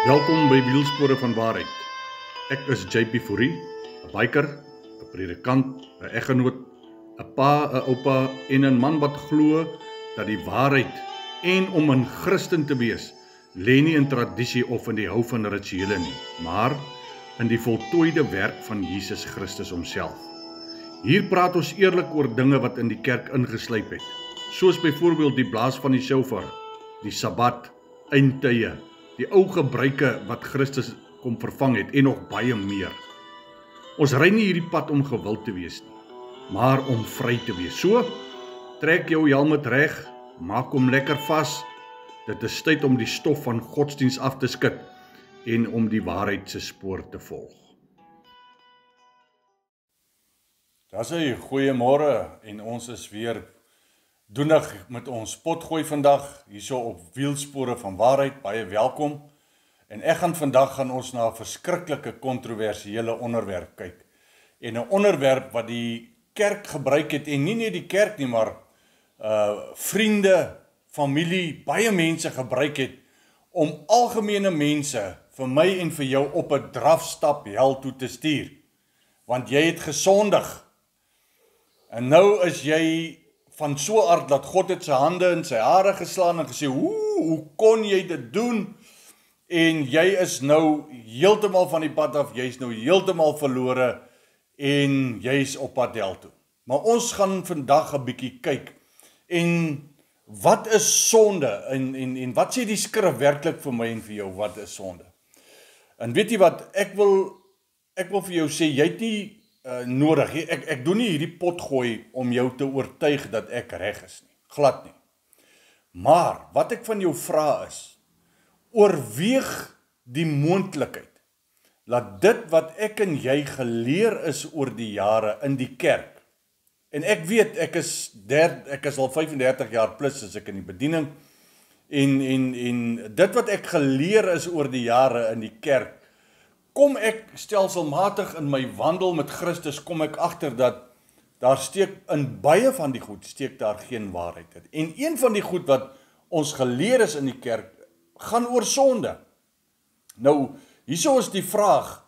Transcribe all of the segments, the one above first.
Welkom by Wielspore van Waarheid. Ek is JP Fourie, 'n biker, 'n predikant, 'n eggenoot, 'n pa, 'n oupa en 'n man wat glo dat die waarheid en om 'n Christen te wees, lê nie in tradisie of in die hou van rituele nie, maar in die voltooide werk van Jesus Christus homself. Hier praat ons eerlik oor dinge wat in die kerk ingeslyp het, soos byvoorbeeld die blaas van die shofar, die Sabbat, eindtye, die ou gebruike wat Christus kom vervang het en nog baie meer. Ons ry nie hierdie pad om gewild te wees nie, maar om vry te wees. So, trek jou helm reg, maak hom lekker vas. Dit is tyd om die stof van godsdiens af te skud en om die waarheid se spoor te volg. Dis 'n goeiemôre en ons is weer doenig met ons potgooi vandag hierso op Wielspore van Waarheid. Baie welkom. En ek gaan vandag ons na 'n verskriklike kontroversiële onderwerp kyk. En 'n onderwerp wat die kerk gebruik het en nie net die kerk nie, maar vriende, familie, baie mense gebruik het om algemene mense vir my en vir jou op 'n drafstap hel toe te stuur. Want jy het gesondig. En nou is jy van so aard dat God het sy hande in sy hare geslaan en gesê, hoe kon jy dit doen? En jy is nou heeltemal van die pad af, jy is nou heeltemal verlore en jy is op pad hel toe. Maar ons gaan vandag 'n bietjie kyk. En wat is sonde? En wat sê die skrif werklik vir my en vir jou, wat is sonde? En weet jy wat, ek wil vir jou sê, jy het nie nodig. Ek doen nie hierdie pot gooi om jou te oortuig dat ek reg is nie. Glad nie. Maar wat ek van jou vra is, oorweeg die moontlikheid dat dit wat ek en jy geleer is oor die jare in die kerk, en ek weet ek is al 35 jaar plus as ek in die bediening, en dit wat ek geleer is oor die jare in die kerk, kom ek stelselmatig in my wandel met Christus, kom ek agter dat daar steek in baie van die goed, steek daar geen waarheid in. En een van die goed wat ons geleer is in die kerk, gaan oor sonde. Nou, hierso is die vraag,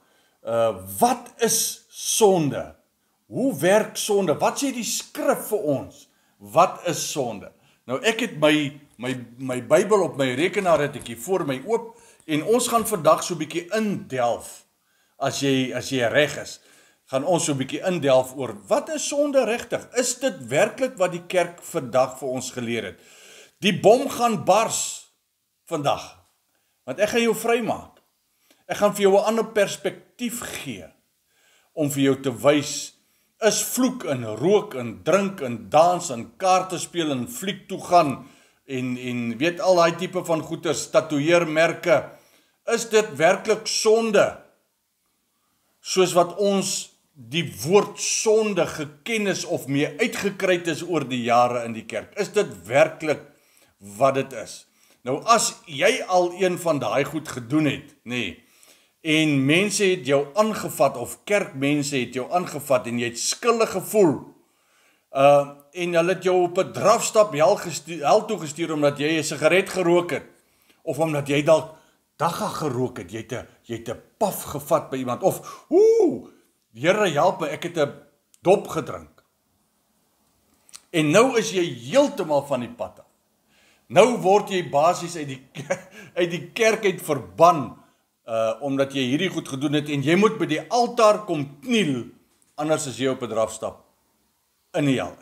wat is sonde? Hoe werk sonde? Wat sê die skrif vir ons? Wat is sonde? Nou, ek het my Bybel op my rekenaar het ek hier voor my oop, en ons gaan vandag so 'n bietjie indelf, as jy reg is, gaan ons so 'n bietjie indelf oor, wat is sonde regtig? Is dit werklik wat die kerk vandag vir ons geleer het? Die bom gaan bars vandag, want ek gaan jou vrymaak. Ek gaan vir jou 'n ander perspektief gee, om vir jou te wys, is vloek en rook en drink en dans en kaarte speel en fliek toe gaan, en weet al daai tipe van goeders, tatoeëermerke, is dit werklik sonde? Soos wat ons die woord sonde geken is of mee uitgekry is oor die jare in die kerk, is dit werklik wat dit is? Nou as jy al een van daai goed gedoen het, nee, en mense het jou aangevat, of kerkmense het jou aangevat, en jy het skuldig gevoel, en hulle het jou op 'n drafstap hel toe gestuur, omdat jy 'n sigaret gerook het, of omdat jy dalk dagga gerook het, jy het 'n paf gevat by iemand, of, Here help my, ek het 'n dop gedrink. En nou is jy heeltemal van die pad af. Nou word jy basies uit die kerk uit verban, omdat jy hierdie goed gedoen het, en jy moet by die altaar kom kniel, anders is jy op 'n drafstap in die hel.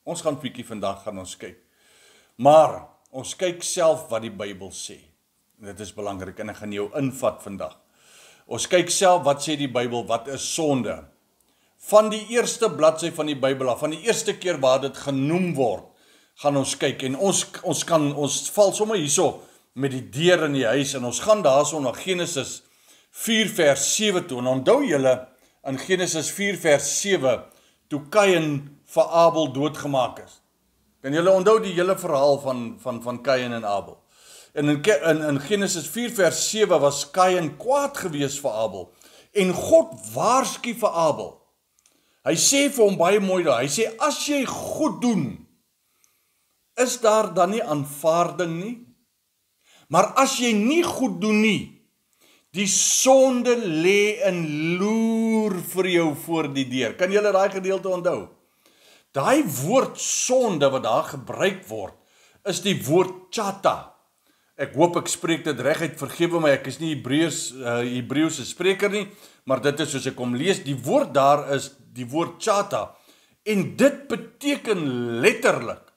Ons gaan bietjie vandag ons kyk. Maar ons kyk self wat die Bybel sê. Dit is belangrik, en ek gaan jou invat vandag. Ons kyk self wat sê die Bybel, wat is sonde? Van die eerste bladsy van die Bybel af, van die eerste keer waar dit genoem word, gaan ons kyk, en ons val sommer hierso met die deur in die huis, en ons gaan daarso na Genesis 4 vers 7 toe, en onthou julle, in Genesis 4 vers 7, toe Kain vir Abel doodgemaak is. Kan julle onthou die hele verhaal van Kain en Abel? En in Genesis 4 vers 7 was Kain kwaad gewees vir Abel, en God waarsku vir Abel. Hy sê vir hom baie mooi daar, hy sê, as jy goed doen, is daar dan nie aanvaarding nie? Maar as jy nie goed doen nie, Die sonde lê in loer vir jou voor die deur. Kan julle daai gedeelte onthou? Daai woord sonde wat daar gebruik word, is die woord chata. Ek hoop ek spreek dit reg uit, vergewe my, ek is nie Hebreëse spreker nie, maar dit is soos ek hom lees, die woord daar is die woord chata, en dit beteken letterlik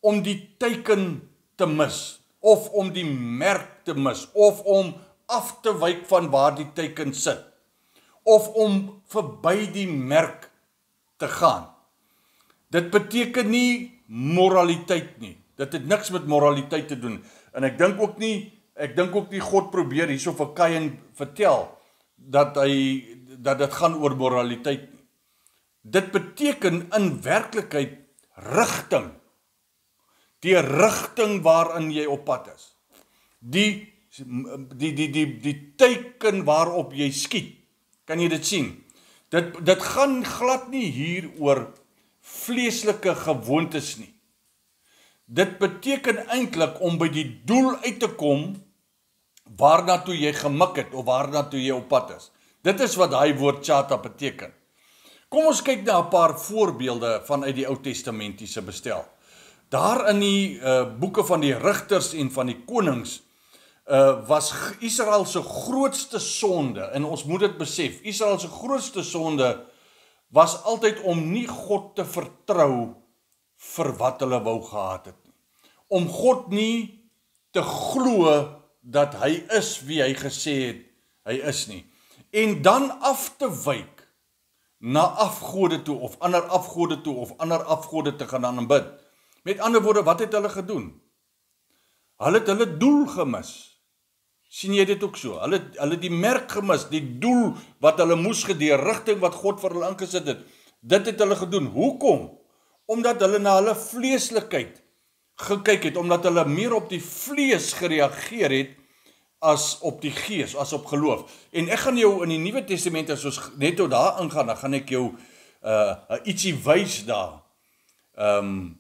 om die teiken te mis, of om die merk te mis, of om af te wyk van waar die teiken sit, of om verby die merk te gaan. Dit beteken nie moraliteit nie. Dit het niks met moraliteit te doen. En ek dink ook nie God probeer hierso vir Kain vertel dat dit gaan oor moraliteit nie. Dit beteken in werklikheid rigting. Die rigting waarin jy op pad is. Die teiken waarop jy skiet. Kan jy dit sien? Dit gaan glad nie hier oor vleeslike gewoontes nie. Dit beteken eintlik om by die doel uit te kom waarna toe jy gemik het of waarna toe jy op pad is. Dit is wat daai woord chata beteken. Kom ons kyk na 'n paar voorbeelde vanuit die Ou Testamentiese bestel. Daar in die boeke van die rigters en van die konings was Israel se grootste sonde, en ons moet dit besef, Israel se grootste sonde was altyd om nie God te vertrou vir wat hulle wou gehad het nie. Om God nie te glo dat hy is wie hy gesê het hy is nie. En dan af te wyk na afgode toe of ander afgode toe of ander afgode te gaan aanbid. Met ander woorde, wat het hulle gedoen? Hulle het hulle doel gemis. Sien jy dit ook so? Hulle die merk gemis, die doel wat hulle moes gedee, rigting wat God vir hulle ingesit het. Dit het hulle gedoen. Hoekom? Omdat hulle na hulle vleeslikheid gekyk het, omdat hulle meer op die vlees gereageer het as op die gees, as op geloof. En ek gaan jou in die Nuwe Testament, as ons net tot daar ingaan, dan gaan ek jou ietsie wys daar. En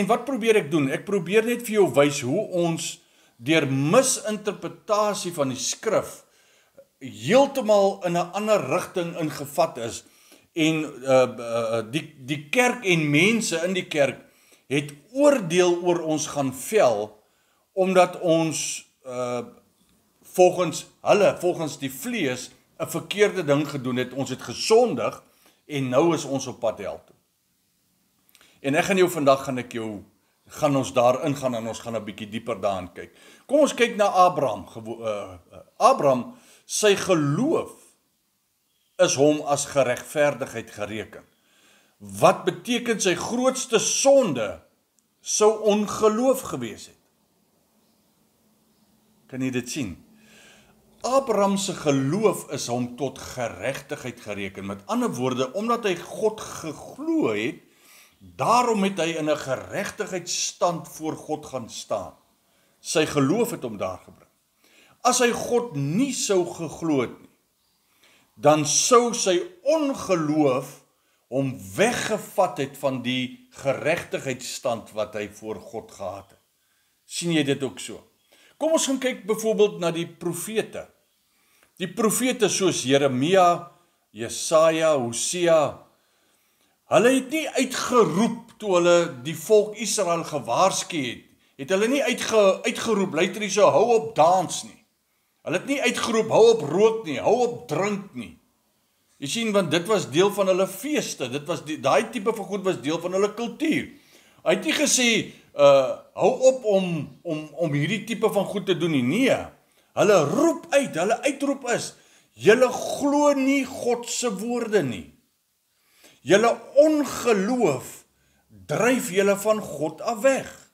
wat probeer ek doen? Ek probeer net vir jou wys hoe ons deur misinterpretasie van die skrif heeltemal in 'n ander rigting ingevat is, en die kerk en mense in die kerk het oordeel oor ons gaan vel, omdat ons volgens die vlees 'n verkeerde ding gedoen het. Ons het gesondig en nou is ons op pad hel toe. En ek gaan jou vandag gaan ons daarin gaan en ons gaan 'n bietjie dieper daarin kyk. Kom ons kyk na Abraham. Abraham, sy geloof is hom as geregverdigheid gereken. Wat beteken sy grootste sonde sou ongeloof gewees het? Kan jy dit sien? Abraham se geloof is hom tot geregtigheid gereken. Met ander woorde, omdat hy God geglo het, daarom het hy in 'n geregtigheidsstand voor God gaan staan. Sy geloof het hom daar gebring. As hy God nie sou geglo het nie, dan sou sy ongeloof hom weggevat het van die geregtigheidsstand wat hy voor God gehad het. Sien jy dit ook so? Kom ons gaan kyk byvoorbeeld na die profete. Die profete soos Jeremia, Jesaja, Hosea, hulle het nie uitgeroep toe hulle die volk Israel gewaarsku het. Het hulle nie uitgeroep, luister hierso, hou op dans nie. Hulle het nie uitgeroep, hou op rook nie, hou op drink nie. Jy sien, want dit was deel van hulle feeste, daai tipe van goed was deel van hulle kultuur. Hy het nie gesê, hou op om hierdie tipe van goed te doen nie. Nee, hulle roep uit, hulle uitroep is, julle glo nie God se woorde nie. Julle ongeloof dryf julle van God af weg.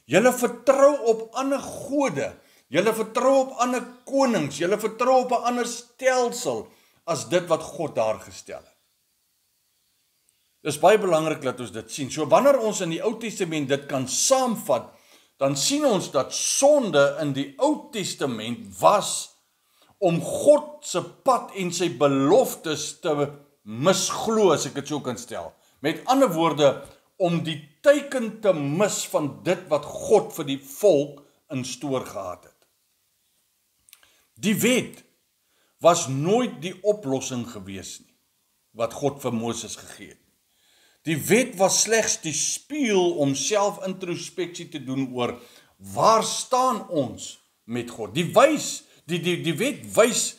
Julle vertrou op ander gode, julle vertrou op ander konings, julle vertrou op 'n ander stelsel as dit wat God daar gestel het. Dis baie belangrik dat ons dit sien. So wanneer ons in die Ou Testament dit kan saamvat, dan sien ons dat sonde in die Ou Testament was om God se pad en sy beloftes te misglo, as ek dit so kan stel. Met ander woorde, om die teiken te mis van dit wat God vir die volk in stoor gehad het. Die wet was nooit die oplossing gewees nie, wat God vir Moses gegee het. Die wet was slegs die spieël om selfintrospeksie te doen oor waar staan ons met God. Die wet wys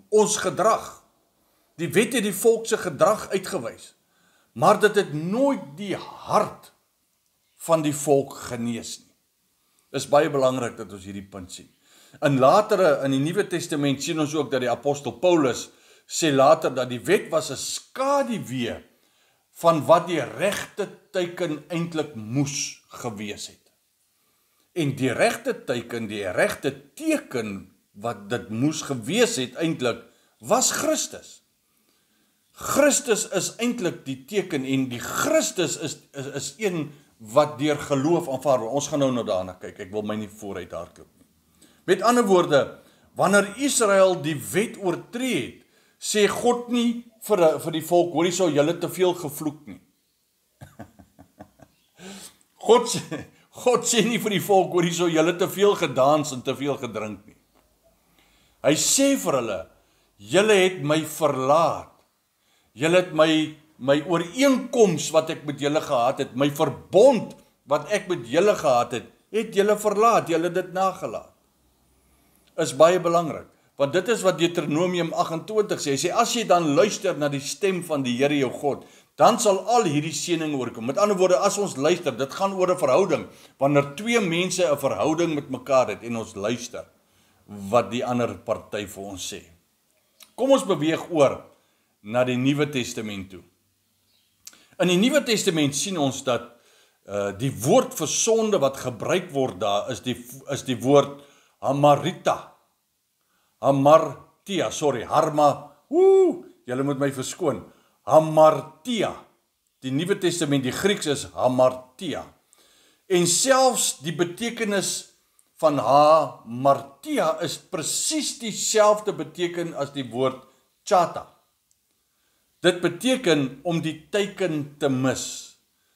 ons gedrag. Die wet het die volk se gedrag uitgewys, maar dit het nooit die hart van die volk genees nie. Dit is baie belangrik dat ons hierdie punt sien. In die Nuwe Testament sien ons ook dat die apostel Paulus sê later dat die wet was 'n skaduwee van wat die regte teken eintlik moes gewees het. En die regte teken, die regte teken wat dit moes gewees het eintlik, was Christus. Christus is eintlik die teken en die Christus is een wat deur geloof aanvaar word. Ons gaan nou daarna kyk, ek wil my nie vooruit hardloop nie. Met ander woorde, wanneer Israel die wet oortree het, sê God nie vir die volk, hoorie sou julle te veel gevloek nie. God sê nie vir die volk, hoorie sou julle te veel gedans en te veel gedrink nie. Hy sê vir hulle, julle het my verlaat. Julle het my ooreenkoms wat ek met julle gehad het, my verbond wat ek met julle gehad het julle verlaat, julle het dit nagelaat. Is baie belangrik, want dit is wat Deuteronomium 28 sê. Hy sê, as jy dan luister na die stem van die Here jou God, dan sal al hierdie seëning oorkom. Met ander woorde, as ons luister, dit gaan oor 'n verhouding, wanneer twee mense 'n verhouding met mekaar het, en ons luister, wat die ander party vir ons sê. Kom ons beweeg oor na die Nuwe Testament toe. In die Nuwe Testament sien ons dat die woord vir sonde wat gebruik word daar is die woord hamartia. Julle moet my verskoon. Hamartia. Die Nuwe Testament, die Grieks is hamartia. En selfs die betekenis van hamartia is presies dieselfde beteken as die woord chata. Dit beteken om die teiken te mis.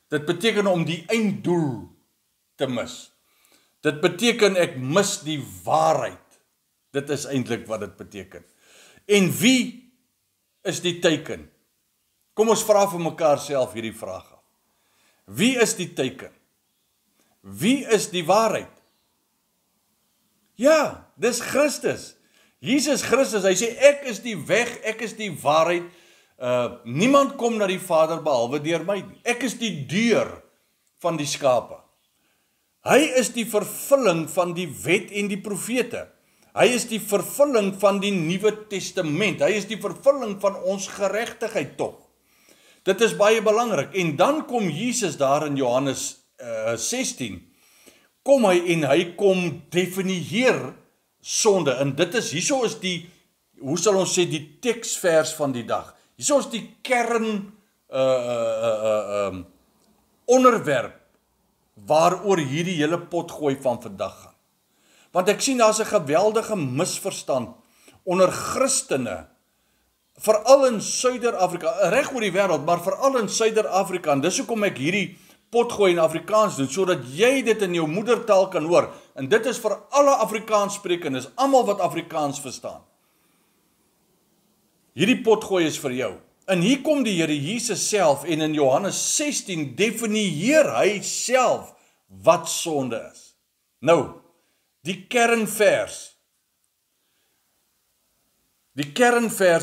Dit beteken om die einddoel te mis. Dit beteken ek mis die waarheid. Dit is eintlik wat dit beteken. En wie is die teiken? Kom ons vra vir mekaar self hierdie vraag af. Wie is die teiken? Wie is die waarheid? Ja, dis Christus. Jesus Christus, hy sê ek is die weg, ek is die waarheid. Niemand kom na die Vader behalwe deur my nie. Ek is die deur van die skape. Hy is die vervulling van die wet en die profete. Hy is die vervulling van die Nuwe Testament. Hy is die vervulling van ons geregtigheid tog. Dit is baie belangrik. En dan kom Jesus daar in Johannes 16. Kom hy en hy kom definieer sonde. En dit is, hierso is die, hoe sal ons sê, die teksvers van die dag. Hierso is die kern onderwerp waaroor hierdie hele potgooi van vandag gaan. Want ek sien daar's 'n geweldige misverstand onder Christene, veral in Suider-Afrika, reg oor die wêreld, maar veral in Suider-Afrika. En dis hoekom ek hierdie potgooi in Afrikaans doen, sodat jy dit in jou moedertaal kan hoor. En dit is vir alle Afrikaanssprekendes, almal wat Afrikaans verstaan. Hierdie potgooi is vir jou. En hier kom die Here Jesus self en in Johannes 16 definieer hy self wat sonde is. Nou, die kernvers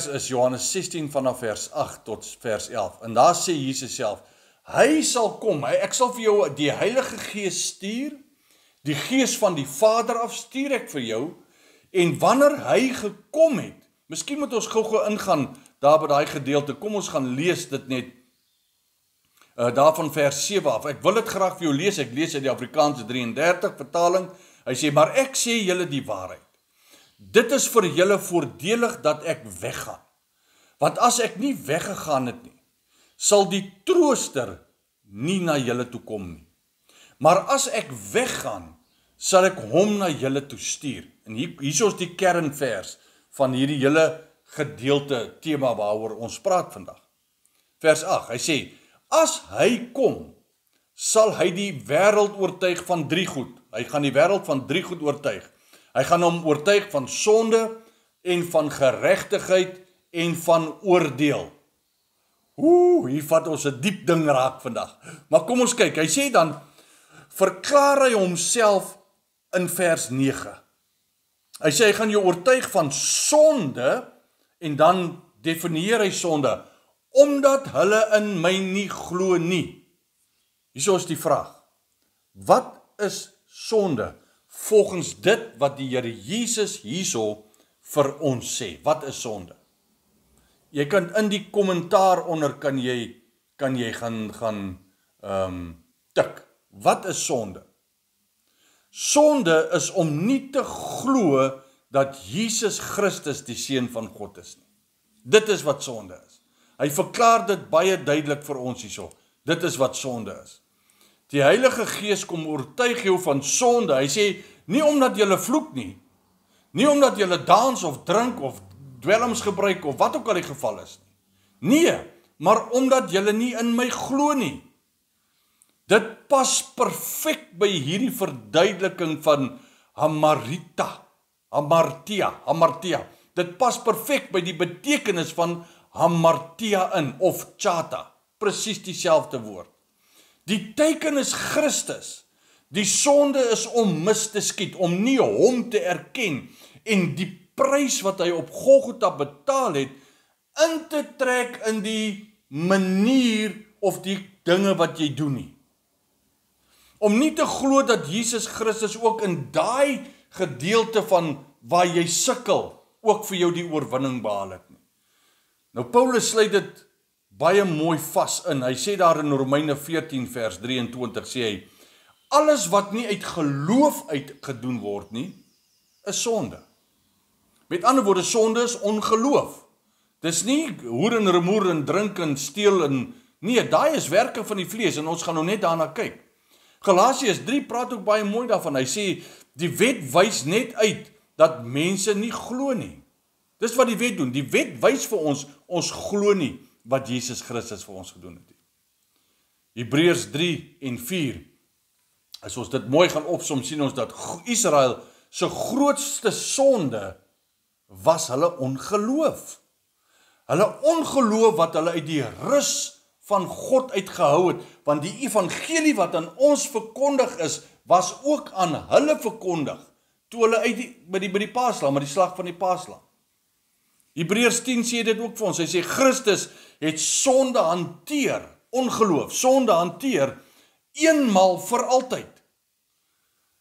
is Johannes 16 vanaf vers 8 tot vers 11. En daar sê Jesus self, hy sal kom, ek sal vir jou die Heilige Gees stuur, die Gees van die Vader af stuur ek vir jou, en wanneer hy gekom het, miskien moet ons gou ingaan daar by daai gedeelte, kom ons gaan lees dit net, daar van vers 7 af. Ek wil dit graag vir jou lees, ek lees uit die Afrikaanse 33 vertaling. Hy sê, maar ek sê julle die waarheid. Dit is vir julle voordelig dat ek weggaan. Want as ek nie weggegaan het nie, sal die trooster nie na julle toe kom nie. Maar as ek weggaan, sal ek hom na julle toe stuur. En hier is die kernvers van hierdie hele gedeelte tema waaroor ons praat vandag. Vers 8, hy sê, as hy kom, sal hy die wêreld oortuig van 3 goed. Hy gaan die wêreld van 3 goed oortuig. Hy gaan hom oortuig van sonde en van geregtigheid en van oordeel. Hier vat ons 'n diep ding raak vandag. Maar kom ons kyk, hy sê dan, verklaar hy homself in vers 9. Hy sê, hy gaan jou oortuig van sonde, en dan definieer hy sonde, omdat hulle in my nie glo nie. Hierso is die vraag, wat is sonde? Volgens dit wat die Here Jesus hierso vir ons sê, wat is sonde? Jy kan in die kommentaar onder kan jy gaan tik. Wat is sonde? Sonde is om nie te glo dat Jesus Christus die Seun van God is nie. Dit is wat sonde is. Hy verklaar dit baie duidelik vir ons hierso. Dit is wat sonde is. Die Heilige Gees kom oortuig jou van sonde. Hy sê, nie omdat jy vloek nie, nie omdat jy dans of drink of dwelms gebruik of wat ook al die geval is nie. Nee, maar omdat jy nie in my glo nie. Dit pas perfek by hierdie verduideliking van hamartia. Dit pas perfek by die betekenis van hamartia in, of chata, presies dieselfde woord. Die teken is Christus. Die sonde is om mis te skiet, om nie hom te erken, en die prys wat hy op Golgotha betaal het, in te trek in die manier of die dinge wat jy doen nie. Om nie te glo dat Jesus Christus ook in daai gedeelte van waar jy sukkel, ook vir jou die oorwinning behaal het nie. Nou Paulus sluit dit baie mooi vas in. Hy sê daar in Romeine 14 vers 23 sê hy, alles wat nie uit geloof uitgedoen word nie, is sonde. Met ander woorde, sonde is ongeloof. Dis nie hoer en rumoer en drink en steel en nee, daai is werke van die vlees en ons gaan nou net daarna kyk. Galasiërs 3 praat ook baie mooi daarvan. Hy sê die wet wys net uit dat mense nie glo nie. Dis wat die wet doen. Die wet wys vir ons glo nie wat Jesus Christus vir ons gedoen het. Hebreërs 3 en 4. As ons dit mooi gaan opsom, sien ons dat Israel se grootste sonde was hulle ongeloof. Hulle ongeloof wat hulle uit die rus van God uitgehou het, want die evangelie wat aan ons verkondig is, was ook aan hulle verkondig, toe hulle by die Paaslam, met die slag van die Paaslam. Hebreërs 10 sê dit ook vir ons, hy sê Christus het sonde hanteer, ongeloof, sonde hanteer, eenmaal vir altyd.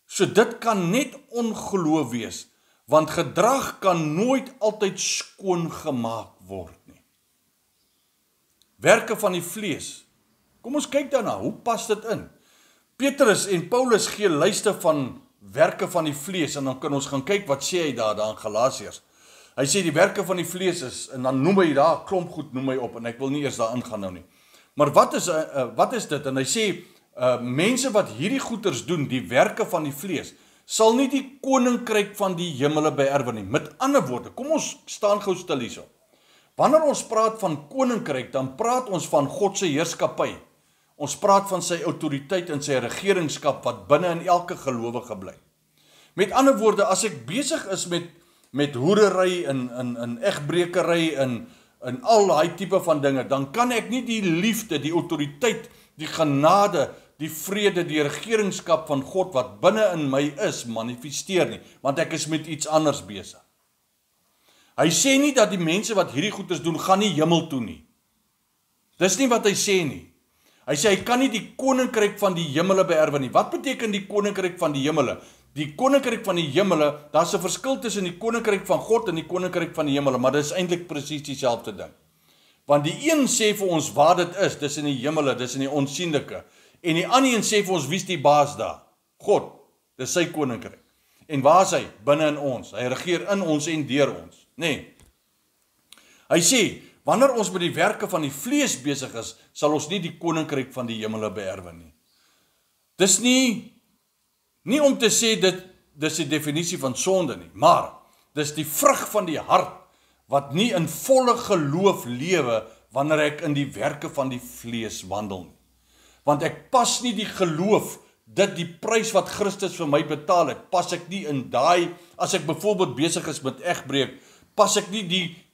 So dit kan net ongeloof wees, want gedrag kan nooit altyd skoon gemaak word nie. Werke van die vlees. Kom ons kyk daarna, hoe pas dit in? Petrus en Paulus gee lyste van werke van die vlees, en dan kan ons gaan kyk wat sê hy daar in Galasiërs. Hy sê die werke van die vlees is, en dan noem hy daar, klomp goed noem hy op, en ek wil nie eers daar ingaan nou nie. Maar wat is dit? En hy sê, mense wat hierdie goeders doen, die werke van die vlees, sal nie die koninkryk van die hemele beerwe nie. Met ander woorde, kom ons staan gou stil hierso. Wanneer ons praat van koninkryk, dan praat ons van God se heerskappy. Ons praat van sy autoriteit en sy regeringskap wat binne in elke gelowige bly. Met ander woorde, as ek besig is met hoerery en egbrekery en al daai tipe van dinge, dan kan ek nie die liefde, die autoriteit, die genade, die vrede, die regeringskap van God wat binne in my is, manifesteer nie, want ek is met iets anders besig. Hy sê nie dat die mense wat hierdie goeders doen, gaan nie hemel toe nie. Dis nie wat hy sê nie. Hy sê hy kan nie die koninkryk van die hemele beerwe nie. Wat beteken die koninkryk van die hemele? Die koninkryk van die hemele, daar's 'n verskil tussen die koninkryk van God en die koninkryk van die hemele, maar dit is eintlik presies dieselfde ding. Want die een sê vir ons waar dit is, dis in die hemele, dis in die onsienlike. En die ander een sê vir ons, wie's die baas daar? God, dis sy koninkryk. En waar is hy? Binne in ons. Hy regeer in ons en deur ons. Nee. Hy sê, wanneer ons met die werke van die vlees besig is, sal ons nie die koninkryk van die hemele beerwe nie. Dis nie om te sê dis die definisie van sonde nie, maar dis die vrug van die hart wat nie in volle geloof lewe wanneer ek in die werke van die vlees wandel nie. Want ek pas nie die geloof, dit die prys wat Christus vir my betaal het, pas ek nie in daai, as ek byvoorbeeld besig is met egbreek, pas ek nie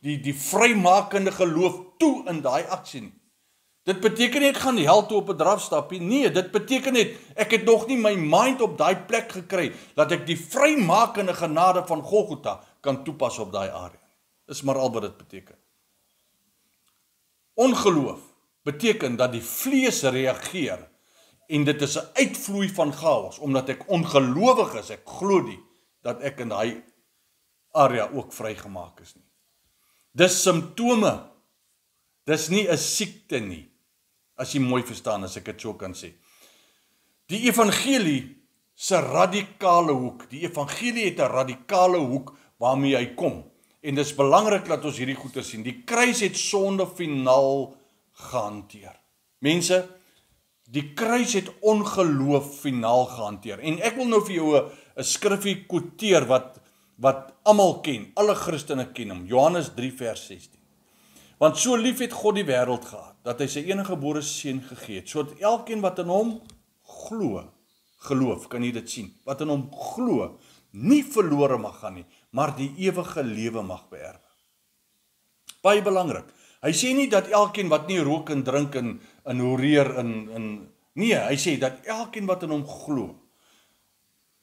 die vrymakende geloof toe in daai aksie nie. Dit beteken nie ek gaan die hel toe op 'n drafstap nie. Nee, dit beteken net ek het nog nie my mind op daai plek gekry dat ek die vrymakende genade van Golgotha kan toepas op daai area. Dis maar al wat dit beteken. Ongeloof beteken dat die vlees reageer en dit is 'n uitvloei van chaos omdat ek ongelowig is. Ek glo nie dat ek in daai area ook vrygemaak is nie. Dis simptome. Dis nie 'n siekte nie. As jy mooi verstaan, as ek dit so kan sê. Die evangelie se radikale hoek. Die evangelie het 'n radikale hoek waarmee hy kom. En dis belangrik dat ons hierdie goeie sien. Die kruis het sonde finaal gehanteer. Mense, die kruis het ongeloof finaal gehanteer. En ek wil nou vir jou 'n skrifgie quoteer wat almal ken. Alle Christene ken hom. Johannes 3 vers 16. Want so lief het God die wêreld gehad, dat hy sy eniggebore seun gegee het, sodat elkeen wat in hom geloof, kan jy dit sien, wat in hom glo, nie verlore mag gaan nie, maar die ewige lewe mag beerwe. Baie belangrik. Hy sê nie dat elkeen wat nie rook en drink en horeer nee, hy sê dat elkeen wat in hom glo,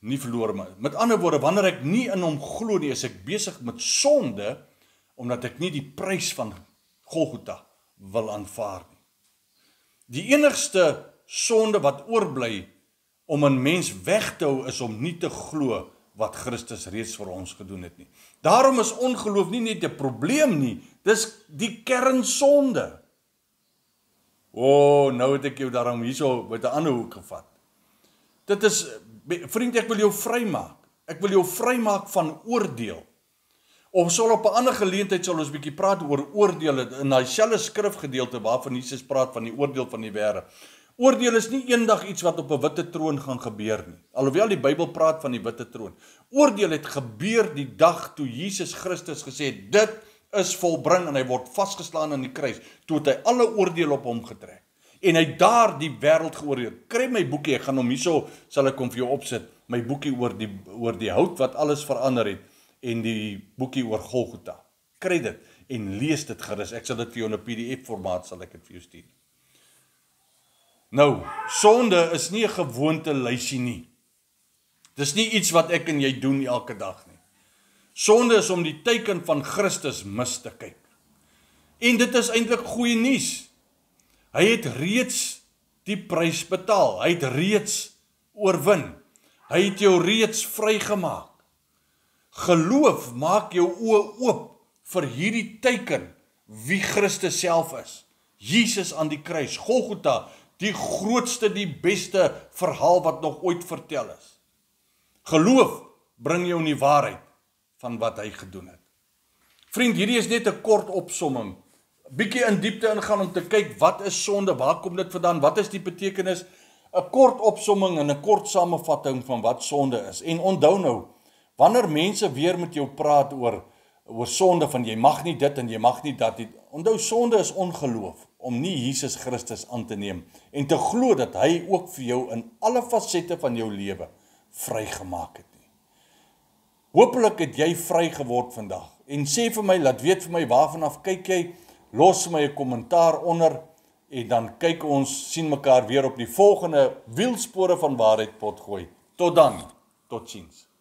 nie verlore mag. Met ander woorde, wanneer ek nie in hom glo nie, is ek besig met sonde, omdat ek nie die prys van Golgotha wil aanvaar nie. Die enigste sonde wat oorbly om 'n mens weg te hou is om nie te glo wat Christus reeds vir ons gedoen het nie. Daarom is ongeloof nie net 'n probleem nie, dis die kernsonde. Nou het ek jou daarom hierso met 'n ander hoek gevat. Dit is, vriend, ek wil jou vrymaak. Ek wil jou vrymaak van oordeel. Ons sal op 'n ander geleentheid sal ons 'n bietjie praat oor oordeel in daai selfde skrifgedeelte waarvan Jesus praat van die oordeel van die wêreld. Oordeel is nie eendag iets wat op 'n witte troon gaan gebeur nie. Alhoewel die Bybel praat van die witte troon. Oordeel het gebeur die dag toe Jesus Christus gesê het, dit is volbring en hy word vasgeslaan aan die kruis. Toe het hy alle oordeel op hom getrek. En hy daar die wêreld geoordeel. Kry my boekie, ek gaan hom hierso, sal ek hom vir jou opsit. My boekie oor die hout wat alles verander het. En die boekie oor Golgotha. Kry dit en lees dit gerus. Ek sal dit vir jou in 'n PDF formaat sal ek dit vir jou stuur. Nou, sonde is nie 'n gewoonte lysie nie. Dis nie iets wat ek en jy doen elke dag nie. Sonde is om die teken van Christus mis te kyk. En dit is eintlik goeie nuus. Hy het reeds die prys betaal. Hy het reeds oorwin. Hy het jou reeds vrygemaak. Geloof maak jou oë oop vir hierdie teken wie Christus self is. Jesus aan die kruis, Golgotha, die grootste, die beste verhaal wat nog ooit vertel is. Geloof bring jou in die waarheid van wat hy gedoen het. Vriend, hierdie is net 'n kort opsomming. Bietjie in diepte ingaan om te kyk wat is sonde, waar kom dit vandaan, wat is die betekenis? 'n Kort opsomming en 'n kort samevatting van wat sonde is. En onthou nou, wanneer mense weer met jou praat oor sonde, van jy mag nie dit en jy mag nie dat nie. Onthou, sonde is ongeloof, om nie Jesus Christus aan te neem, en te glo dat hy ook vir jou in alle fasette van jou lewe vrygemaak het nie. Hoopelik het jy vry geword vandag, en sê vir my, laat weet vir my, waarvanaf kyk jy, los my 'n kommentaar onder, en dan kyk ons, sien mekaar weer op die volgende Wielspore van Waarheid potgooi. Tot dan, tot ziens.